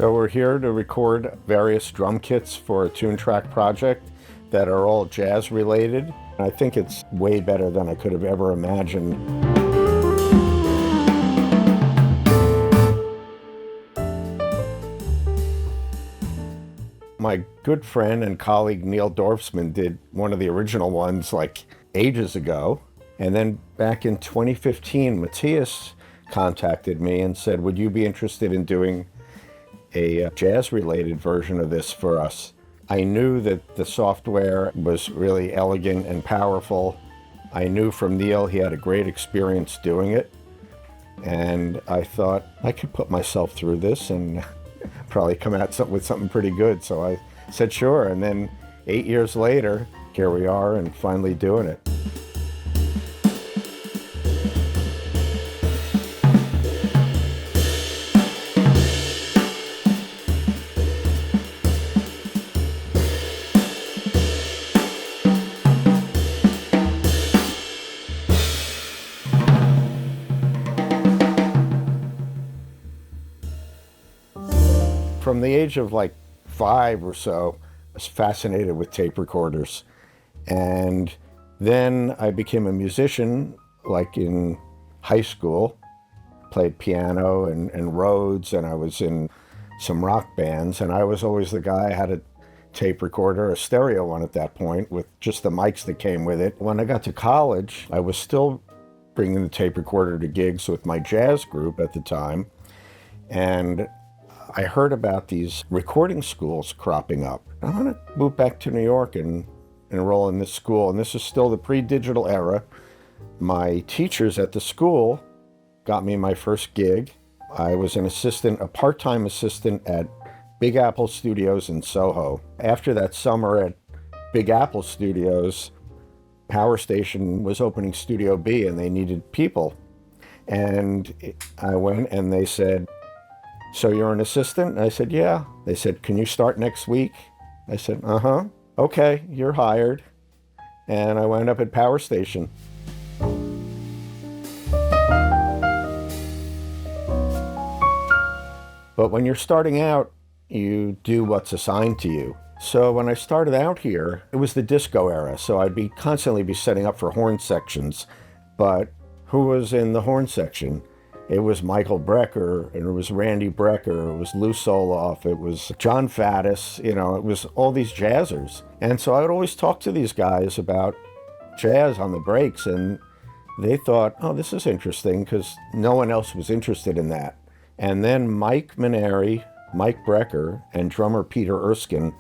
So we're here to record various drum kits for a Toontrack project that are all jazz related. I think it's way better than I could have ever imagined. My good friend and colleague Neil Dorfsman did one of the original ones like ages ago. And then back in 2015, Matthias contacted me and said, would you be interested in doing a jazz-related version of this for us? I knew that the software was really elegant and powerful. I knew from Neil he had a great experience doing it. And I thought I could put myself through this and probably come out with something pretty good. So I said sure. And then 8 years later, here we are and finally doing it. From the age of like 5 or so, I was fascinated with tape recorders. And then I became a musician, like in high school, played piano and Rhodes, and I was in some rock bands. And I was always the guy who had a tape recorder, a stereo one at that point, with just the mics that came with it. When I got to college, I was still bringing the tape recorder to gigs with my jazz group at the time. And I heard about these recording schools cropping up. I'm going to move back to New York and enroll in this school. And this is still the pre-digital era. My teachers at the school got me my first gig. I was a part-time assistant at Big Apple Studios in Soho. After that summer at Big Apple Studios, Power Station was opening Studio B and they needed people. And I went and they said, so you're an assistant? I said, yeah. They said, can you start next week? I said, uh-huh. Okay, you're hired. And I wound up at Power Station. But when you're starting out, you do what's assigned to you. So when I started out here, it was the disco era. So I'd constantly be setting up for horn sections. But who was in the horn section? It was Michael Brecker, and it was Randy Brecker, it was Lou Soloff, it was John Faddis, it was all these jazzers. And so I would always talk to these guys about jazz on the breaks, and they thought, oh, this is interesting, because no one else was interested in that. And then Mike Maneri, Mike Brecker, and drummer Peter Erskine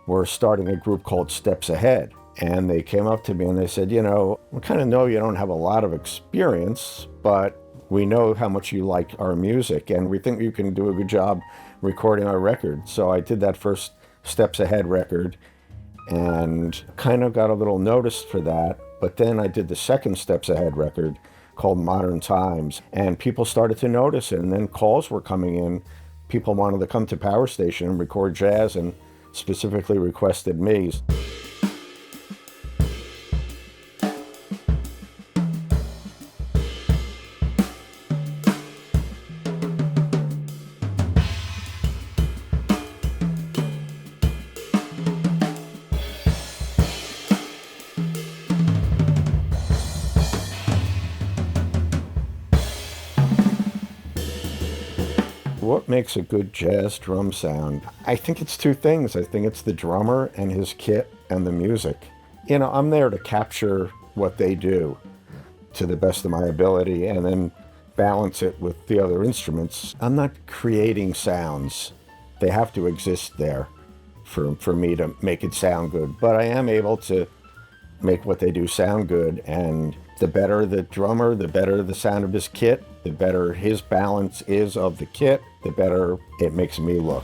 were starting a group called Steps Ahead. And they came up to me and they said, we kind of know you don't have a lot of experience, but we know how much you like our music, and we think you can do a good job recording our record. So I did that first Steps Ahead record and kind of got a little noticed for that. But then I did the second Steps Ahead record called Modern Times, and people started to notice it. And then calls were coming in. People wanted to come to Power Station and record jazz and specifically requested me. What makes a good jazz drum sound? I think it's two things. I think it's the drummer and his kit and the music. I'm there to capture what they do to the best of my ability and then balance it with the other instruments. I'm not creating sounds. They have to exist there for me to make it sound good. But I am able to make what they do sound good, and the better the drummer, the better the sound of his kit, the better his balance is of the kit, the better it makes me look.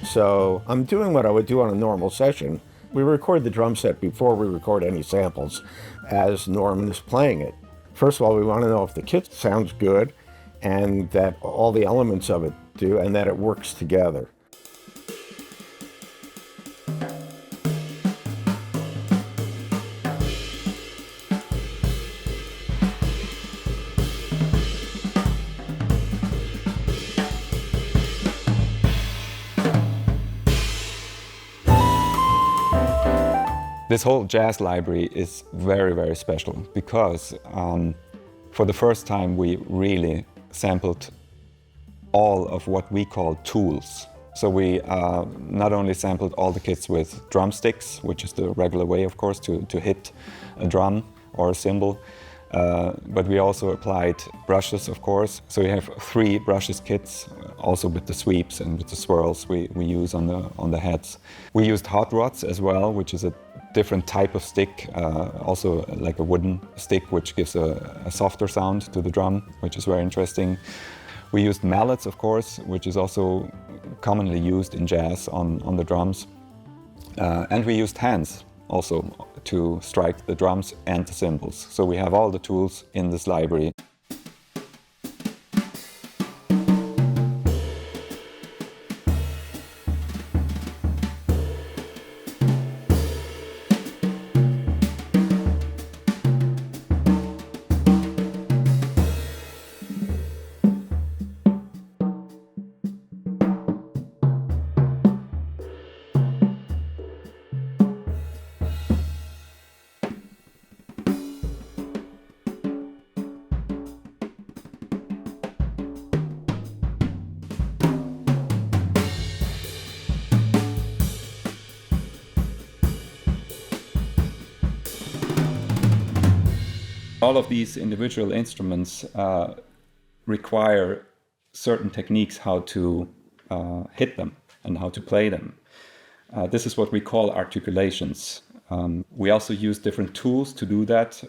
So I'm doing what I would do on a normal session. We record the drum set before we record any samples as Norman is playing it. First of all, we want to know if the kit sounds good and that all the elements of it do and that it works together. This whole jazz library is very, very special because for the first time we really sampled all of what we call tools. So we not only sampled all the kits with drumsticks, which is the regular way, of course, to hit a drum or a cymbal, but we also applied brushes, of course. So we have 3 brushes kits, also with the sweeps and with the swirls we use on the heads. We used hot rods as well, which is a different type of stick, also like a wooden stick, which gives a softer sound to the drum, which is very interesting. We used mallets, of course, which is also commonly used in jazz on the drums. And we used hands also to strike the drums and the cymbals. So we have all the tools in this library. All of these individual instruments require certain techniques how to hit them and how to play them. This is what we call articulations. We also use different tools to do that.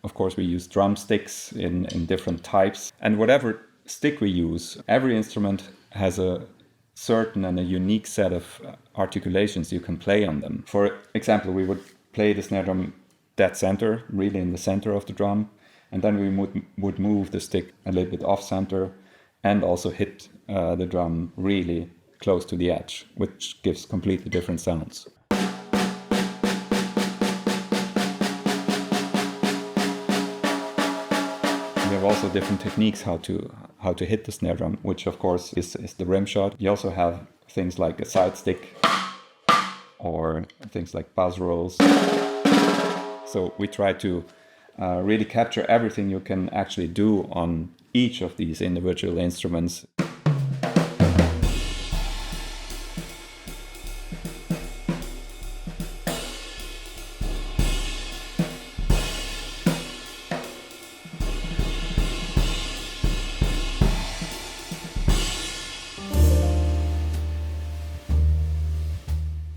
Of course, we use drumsticks in different types. And whatever stick we use, every instrument has a certain and a unique set of articulations you can play on them. For example, we would play the snare drum dead center, really in the center of the drum, and then we would move the stick a little bit off center and also hit the drum really close to the edge, which gives completely different sounds. We have also different techniques how to hit the snare drum, which of course is the rim shot. You also have things like a side stick or things like buzz rolls. So we try to really capture everything you can actually do on each of these individual instruments.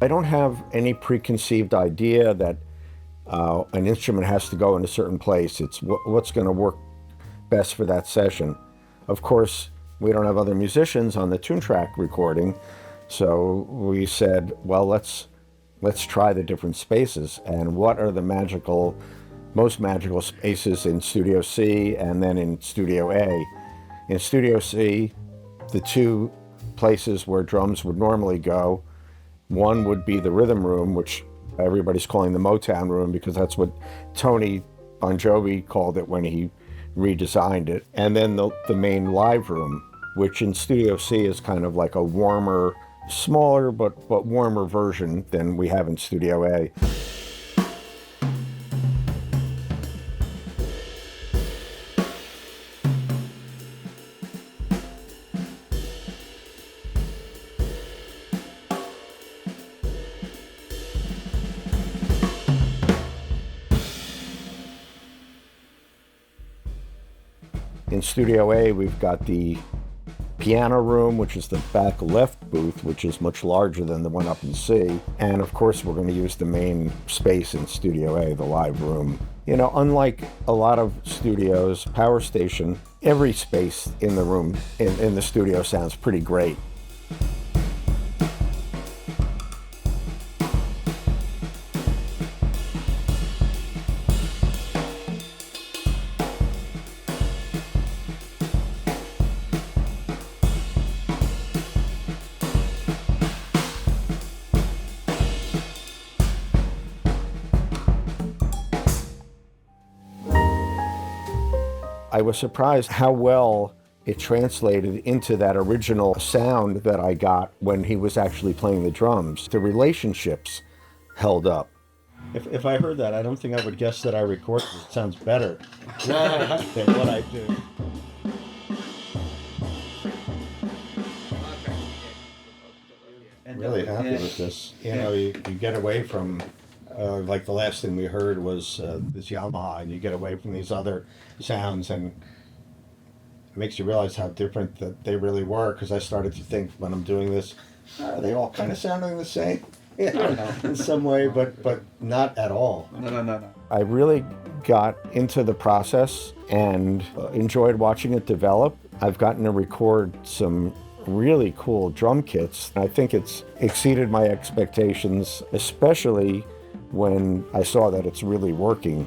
I don't have any preconceived idea that an instrument has to go in a certain place. It's what's going to work best for that session. Of course, we don't have other musicians on the Toontrack recording, so we said, well, let's try the different spaces and what are the most magical spaces in Studio C and then in Studio A. In Studio C, the 2 places where drums would normally go, one would be the rhythm room, which everybody's calling the Motown room because that's what Tony Bon Jovi called it when he redesigned it. And then the main live room, which in Studio C is kind of like a warmer, smaller but warmer version than we have in Studio A. In Studio A, we've got the piano room, which is the back left booth, which is much larger than the one up in C. And of course, we're going to use the main space in Studio A, the live room. You know, unlike a lot of studios, Power Station, every space in the room, in the studio sounds pretty great. I was surprised how well it translated into that original sound that I got when he was actually playing the drums. The relationships held up. If I heard that, I don't think I would guess that I recorded it. It sounds better than what I do. Really happy with this. You know, you get away from, like the last thing we heard was this Yamaha, and you get away from these other sounds, and it makes you realize how different that they really were, because I started to think when I'm doing this, are they all kind of sounding the same? In some way, but not at all. No. I really got into the process and enjoyed watching it develop. I've gotten to record some really cool drum kits. I think it's exceeded my expectations, especially when I saw that it's really working.